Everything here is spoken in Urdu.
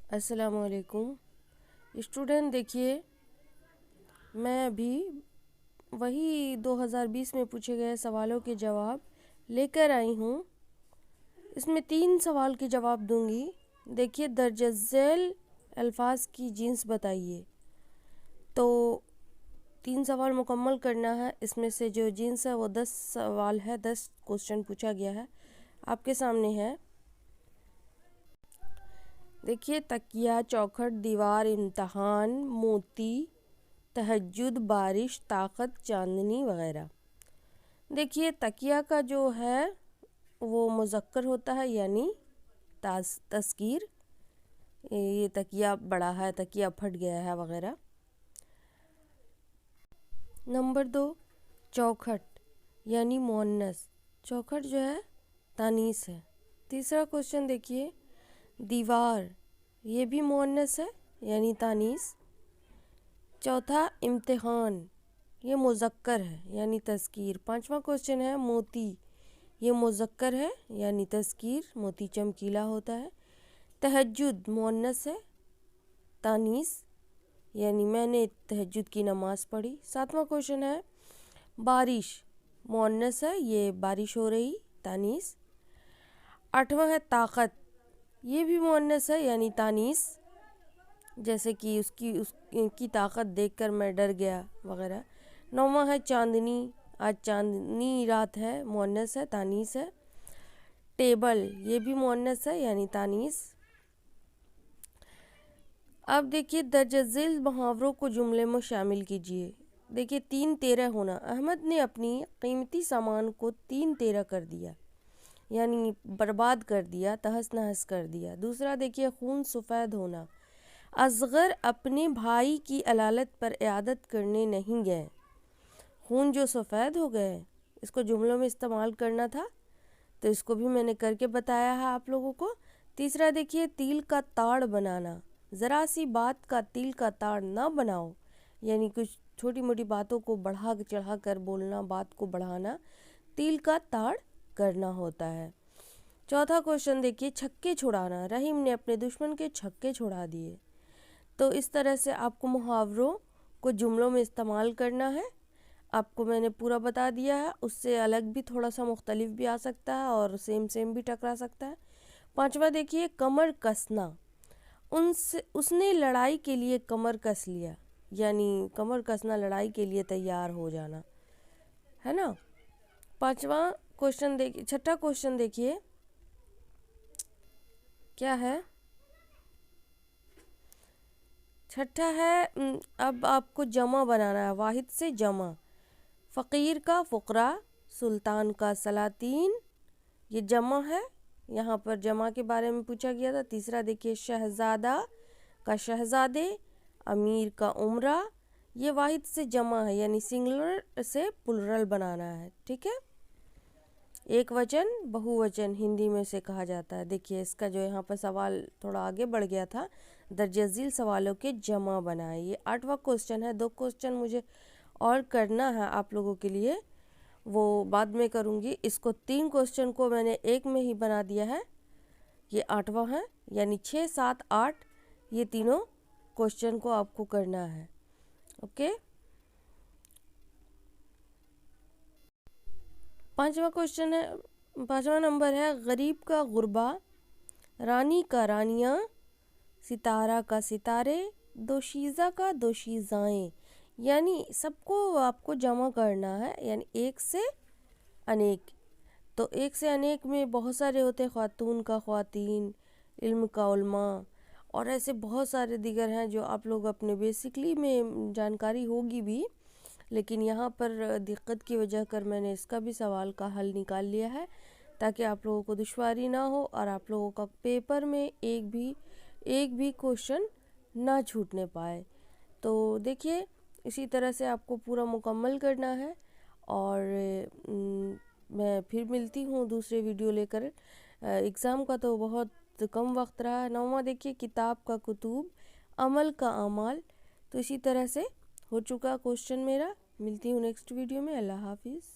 السلام علیکم اسٹوڈنٹ، دیکھیے میں ابھی وہی 2020 میں پوچھے گئے سوالوں کے جواب لے کر آئی ہوں۔ اس میں 3 سوال کے جواب دوں گی۔ دیکھیے، درج ذیل الفاظ کی جنس بتائیے۔ تو 3 سوال مکمل کرنا ہے۔ اس میں سے جو جنس ہے وہ 10 سوال ہے، 10 کوسچن پوچھا گیا ہے، آپ کے سامنے ہے۔ دیکھیے، تکیہ، چوکھٹ، دیوار، امتحان، موتی، تہجد، بارش، طاقت، چاندنی وغیرہ۔ دیکھیے، تکیہ کا جو ہے وہ مذکر ہوتا ہے، یعنی تذکیر، یہ تکیہ بڑا ہے، تکیہ پھٹ گیا ہے وغیرہ۔ نمبر 2، چوکھٹ یعنی مؤنث، چوکھٹ جو ہے تانیث ہے۔ تیسرا کوسچن دیکھیے، دیوار، یہ بھی مؤنث ہے یعنی تانیث۔ چوتھا، امتحان، یہ مذکر ہے یعنی تذکیر۔ 5واں کوسچن ہے موتی، یہ مذکر ہے یعنی تذکیر، موتی چمکیلا ہوتا ہے۔ تہجد مؤنث ہے، تانیث، یعنی میں نے تہجد کی نماز پڑھی۔ 7واں کوسچن ہے بارش، مؤنث ہے، یہ بارش ہو رہی، تانیث۔ 8واں ہے طاقت، یہ بھی مؤنث ہے یعنی تانیث، جیسے کہ اس کی طاقت دیکھ کر میں ڈر گیا وغیرہ۔ 9واں ہے چاندنی، آج چاندنی رات ہے، مؤنث ہے، تانیث ہے۔ ٹیبل، یہ بھی مؤنث ہے یعنی تانیث۔ اب دیکھیے، درج ذیل محاوروں کو جملے میں شامل کیجیے۔ دیکھیے، 3 13 ہونا، احمد نے اپنی قیمتی سامان کو 3 13 کر دیا، یعنی برباد کر دیا، تہس نہس کر دیا۔ دوسرا دیکھیے، خون سفید ہونا، اصغر اپنے بھائی کی علالت پر عیادت کرنے نہیں گئے، خون جو سفید ہو گئے، اس کو جملوں میں استعمال کرنا تھا، تو اس کو بھی میں نے کر کے بتایا ہے آپ لوگوں کو۔ تیسرا دیکھیے، تیل کا تاڑ بنانا، ذرا سی بات کا تیل کا تاڑ نہ بناؤ، یعنی کچھ چھوٹی موٹی باتوں کو بڑھا چڑھا کر بولنا، بات کو بڑھانا، تیل کا تاڑ کرنا ہوتا ہے۔ چوتھا کوسچن دیکھیے، چھکے چھڑانا، رحیم نے اپنے دشمن کے چھکے چھڑا دیے۔ تو اس طرح سے آپ کو محاوروں کو جملوں میں استعمال کرنا ہے۔ آپ کو میں نے پورا بتا دیا ہے، اس سے الگ بھی تھوڑا سا مختلف بھی آ سکتا ہے اور سیم بھی ٹکرا سکتا ہے۔ 5واں دیکھیے، کمر کسنا، اس نے لڑائی کے لیے کمر کس لیا، یعنی کمر کسنا لڑائی کے لیے تیار ہو جانا ہے نا۔ 5واں کوسچن دیکھیے، 6واں کوسچن دیکھیے کیا ہے۔ 6 ہے، اب آپ کو جمع بنانا ہے، واحد سے جمع، فقیر کا فقراء، سلطان کا سلاطین، یہ جمع ہے، یہاں پر جمع کے بارے میں پوچھا گیا تھا۔ تیسرا دیکھیے، شہزادہ کا شہزادے، امیر کا امراء، یہ واحد سے جمع ہے یعنی سنگولر سے پلورل بنانا ہے، ٹھیک ہے۔ ایک وچن بہو وچن ہندی میں سے کہا جاتا ہے۔ دیکھیے، اس کا جو یہاں پر سوال تھوڑا آگے بڑھ گیا تھا، درج ذیل سوالوں کے جمع بنائے، یہ 8واں کوسچن ہے۔ 2 کوسچن مجھے اور کرنا ہے آپ لوگوں کے لیے، وہ بعد میں کروں گی۔ اس کو 3 کوسچن کو میں نے ایک میں ہی بنا دیا ہے، یہ 8واں ہے، یعنی 6 7 8 یہ تینوں کوسچن کو آپ کو کرنا ہے، اوکے۔ 5واں کوسچن ہے، 5واں نمبر ہے، غریب کا غربا، رانی کا رانیاں، ستارہ کا ستارے، دوشیزہ کا دوشیزائیں، یعنی سب کو آپ کو جمع کرنا ہے، یعنی ایک سے انیک۔ تو ایک سے انیک میں بہت سارے ہوتے ہیں، خاتون کا خواتین، علم کا علماء، اور ایسے بہت سارے دیگر ہیں جو آپ لوگ اپنے بیسکلی میں جانکاری ہوگی بھی، لیکن یہاں پر دقت کی وجہ کر میں نے اس کا بھی سوال کا حل نکال لیا ہے، تاکہ آپ لوگوں کو دشواری نہ ہو اور آپ لوگوں کا پیپر میں ایک بھی کوسچن نہ چھوٹنے پائے۔ تو دیکھیے، اسی طرح سے آپ کو پورا مکمل کرنا ہے، اور میں پھر ملتی ہوں دوسرے ویڈیو لے کر۔ ایگزام کا تو بہت کم وقت رہا ہے۔ 9واں دیکھیے، کتاب کا کتب، عمل کا اعمال، تو اسی طرح سے ہو چکا کوسچن میرا۔ ملتی ہوں نیکسٹ ویڈیو میں، اللہ حافظ۔